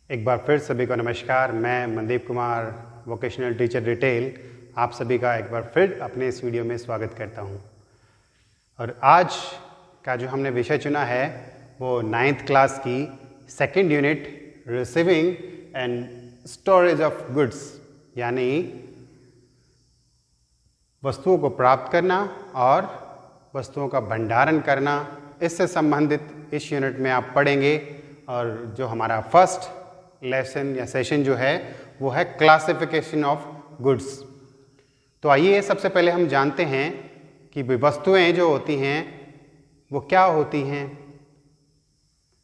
एक बार फिर सभी को नमस्कार। मैं Mandeep Kumar, vocational teacher retail, आप सभी का एक बार फिर अपने इस वीडियो में स्वागत करता हूं। और आज का जो हमने विषय चुना है वो 9th क्लास की second unit receiving end storage of goods, यानी वस्तुओं को प्राप्त करना और वस्तुओं का भंडारण करना, इससे संबंधित इस यूनिट में आप पढ़ेंगे। और जो हमारा फर्स्ट लेसन या सेशन जो है वो है क्लासिफिकेशन ऑफ गुड्स। तो आइए सबसे पहले हम जानते हैं कि वस्तुएं जो होती हैं वो क्या होती हैं,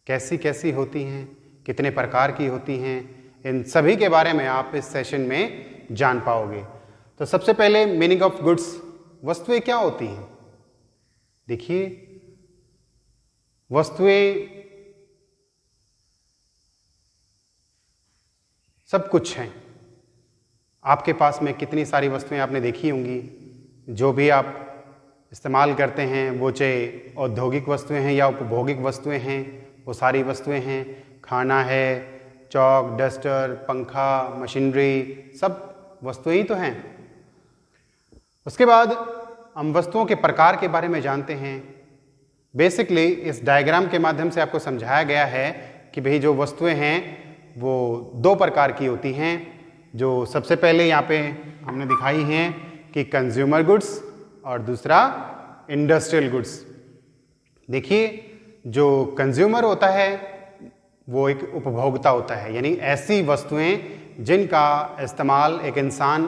कैसी कैसी होती हैं, कितने प्रकार की होती हैं, इन सभी के बारे में आप इस सेशन में जान पाओगे। तो सबसे पहले मीनिंग ऑफ गुड्स, वस्तुएं क्या होती हैं। देखिए, वस्तुएं सब कुछ हैं। आपके पास में कितनी सारी वस्तुएं आपने देखी होंगी, जो भी आप इस्तेमाल करते हैं, वो चाहे औद्योगिक वस्तुएं हैं या उपभोगिक वस्तुएं हैं, वो सारी वस्तुएं हैं। खाना है, चौक, डस्टर, पंखा, मशीनरी, सब वस्तुएं ही तो हैं। उसके बाद हम वस्तुओं के प्रकार के बारे में जानते हैं। बेसिकली इस डायग्राम के माध्यम से आपको समझाया गया है कि भाई जो वस्तुएं हैं वो दो प्रकार की होती हैं। जो सबसे पहले यहाँ पे हमने दिखाई हैं कि कंज्यूमर गुड्स और दूसरा इंडस्ट्रियल गुड्स। देखिए, जो कंज्यूमर होता है वो एक उपभोक्ता होता है, यानी ऐसी वस्तुएं जिनका इस्तेमाल एक इंसान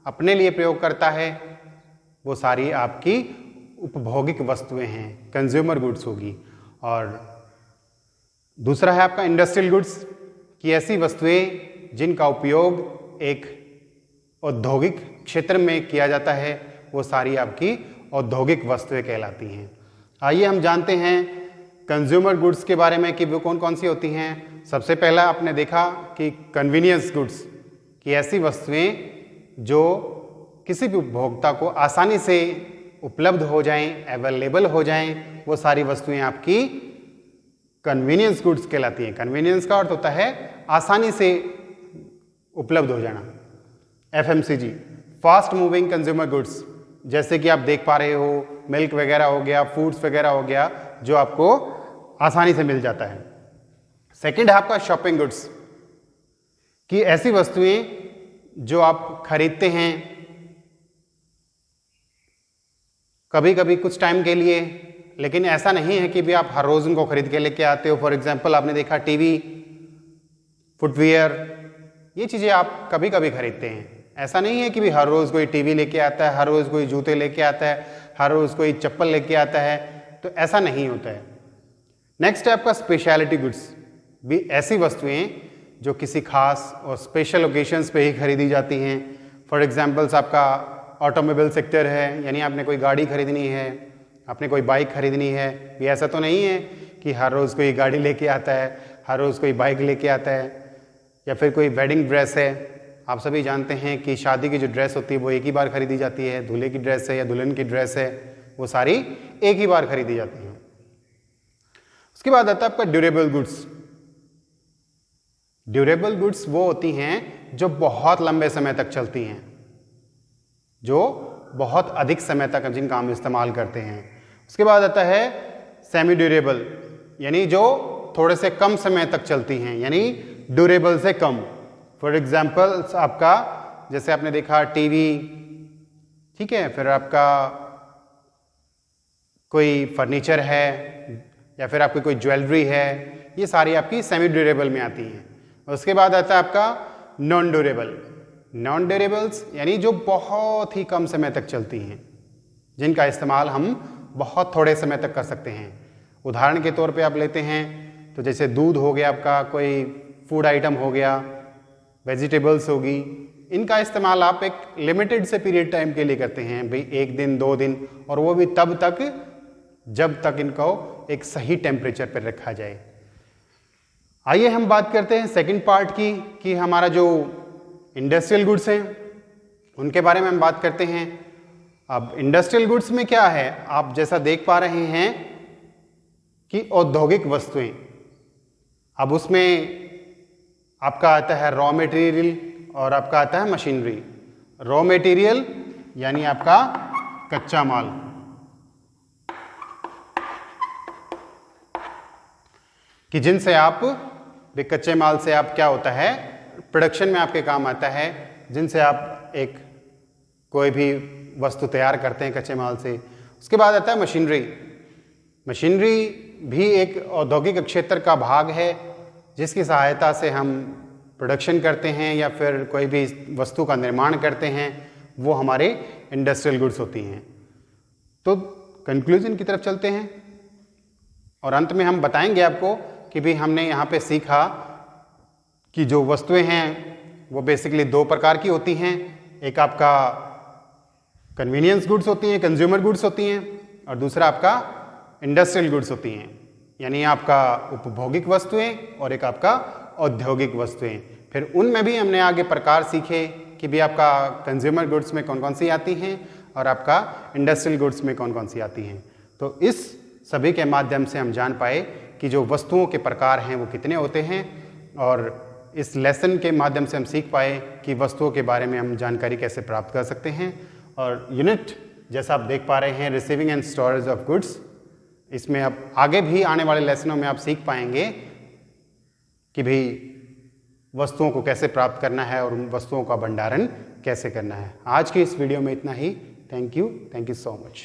अपने लिए प्रयोग करता है, वो सारी आपकी उपभोगिक वस्तुएं हैं, कंज्यूमर गुड्स होगी। और दूसरा है आपका इंडस्ट्रियल गुड्स, कि ऐसी वस्तुएं जिनका उपयोग एक औद्योगिक क्षेत्र में किया जाता है, वो सारी आपकी औद्योगिक वस्तुएं कहलाती हैं। आइए हम जानते हैं कंज्यूमर गुड्स के बारे में कि वो कौन कौन सी होती हैं। सबसे पहला आपने देखा कि कन्वीनियंस गुड्स, कि ऐसी वस्तुएं जो किसी भी उपभोक्ता को आसानी से उपलब्ध हो जाएं, अवेलेबल हो जाएं, वो सारी वस्तुएं आपकी कन्वीनियंस गुड्स कहलाती हैं। कन्वीनियंस का अर्थ होता है आसानी से उपलब्ध हो जाना। FMCG, fast moving consumer goods, जैसे कि आप देख पा रहे हो मिल्क वगैरह हो गया, फूड्स वगैरह हो गया, जो आपको आसानी से मिल जाता है। सेकंड है आपका शॉपिंग गुड्स, कि ऐसी वस्तुएं जो आप खरीदते हैं कभी कभी कुछ टाइम के लिए, लेकिन ऐसा नहीं है कि भी आप हर रोज उनको खरीद के लेके आते हो। फॉर एग्जाम्पल आपने देखा टीवी, फुटवियर, ये चीज़ें आप कभी कभी खरीदते हैं। ऐसा नहीं है कि भी हर रोज़ कोई टीवी लेके आता है, हर रोज़ कोई जूते लेके आता है, हर रोज़ कोई चप्पल लेके आता है, तो ऐसा नहीं होता है। नेक्स्ट है आपका स्पेशलिटी गुड्स, भी ऐसी वस्तुएं जो किसी खास और स्पेशल ओकेजन्स पे ही खरीदी जाती हैं। फॉर एग्जाम्पल्स आपका ऑटोमोबाइल सेक्टर है, यानी आपने कोई गाड़ी खरीदनी है, आपने कोई बाइक खरीदनी है। भी ऐसा तो नहीं है कि हर रोज़ कोई गाड़ी लेके आता है, हर रोज़ कोई बाइक लेके आता है। या फिर कोई वेडिंग ड्रेस है, आप सभी जानते हैं कि शादी की जो ड्रेस होती है वो एक ही बार खरीदी जाती है। दूल्हे की ड्रेस है या दुल्हन की ड्रेस है, वो सारी एक ही बार खरीदी जाती हैं। उसके बाद आता है आपका ड्यूरेबल गुड्स। ड्यूरेबल गुड्स वो होती हैं जो बहुत लंबे समय तक चलती हैं, जो बहुत अधिक समय तक जिनका हम इस्तेमाल करते हैं। उसके बाद आता है सेमी ड्यूरेबल, यानी जो थोड़े से कम समय तक चलती हैं, यानी ड्यूरेबल से कम। फॉर एग्जाम्पल आपका जैसे आपने देखा टीवी, ठीक है, फिर आपका कोई फर्नीचर है या फिर आपकी कोई ज्वेलरी है, ये सारी आपकी सेमी ड्यूरेबल में आती हैं। उसके बाद आता है आपका नॉन ड्यूरेबल। नॉन ड्यूरेबल्स यानी जो बहुत ही कम समय तक चलती हैं, जिनका इस्तेमाल हम बहुत थोड़े समय तक कर सकते हैं। उदाहरण के तौर पे आप लेते हैं तो जैसे दूध हो गया, आपका कोई फूड आइटम हो गया, वेजिटेबल्स होगी, इनका इस्तेमाल आप एक लिमिटेड से पीरियड टाइम के लिए करते हैं, भाई 1 दिन 2 दिन, और वो भी तब तक जब तक इनको एक सही टेम्परेचर पर रखा जाए। आइए हम बात करते हैं सेकंड पार्ट की, कि हमारा जो इंडस्ट्रियल गुड्स हैं उनके बारे में हम बात करते हैं। अब इंडस्ट्रियल गुड्स में क्या है, आप जैसा देख पा रहे हैं कि औद्योगिक वस्तुएं, अब उसमें आपका आता है रॉ मटेरियल और आपका आता है मशीनरी। रॉ मटेरियल यानी आपका कच्चा माल, कि जिनसे आप कच्चे माल से आप क्या होता है प्रोडक्शन में आपके काम आता है, जिनसे आप एक कोई भी वस्तु तैयार करते हैं कच्चे माल से। उसके बाद आता है मशीनरी। मशीनरी भी एक औद्योगिक क्षेत्र का भाग है जिसकी सहायता से हम प्रोडक्शन करते हैं या फिर कोई भी वस्तु का निर्माण करते हैं, वो हमारे इंडस्ट्रियल गुड्स होती हैं। तो कंक्लूजन की तरफ चलते हैं और अंत में हम बताएंगे आपको कि भी हमने यहाँ पे सीखा कि जो वस्तुएं हैं वो बेसिकली दो प्रकार की होती हैं। एक आपका कन्वीनियंस गुड्स होती हैं, कंज्यूमर गुड्स होती हैं, और दूसरा आपका इंडस्ट्रियल गुड्स होती हैं, यानी आपका उपभोगिक वस्तुएं और एक आपका औद्योगिक वस्तुएं। फिर उनमें भी हमने आगे प्रकार सीखे कि भी आपका कंज्यूमर गुड्स में कौन कौन सी आती हैं और आपका इंडस्ट्रियल गुड्स में कौन कौन सी आती हैं। तो इस सभी के माध्यम से हम जान पाए कि जो वस्तुओं के प्रकार हैं वो कितने होते हैं, और इस लेसन के माध्यम से हम सीख पाए कि वस्तुओं के बारे में हम जानकारी कैसे प्राप्त कर सकते हैं। और यूनिट जैसा आप देख पा रहे हैं receiving end storage of goods, इसमें अब आगे भी आने वाले लेसनों में आप सीख पाएंगे कि भाई वस्तुओं को कैसे प्राप्त करना है और उन वस्तुओं का भंडारण कैसे करना है। आज की इस वीडियो में इतना ही। Thank you so much.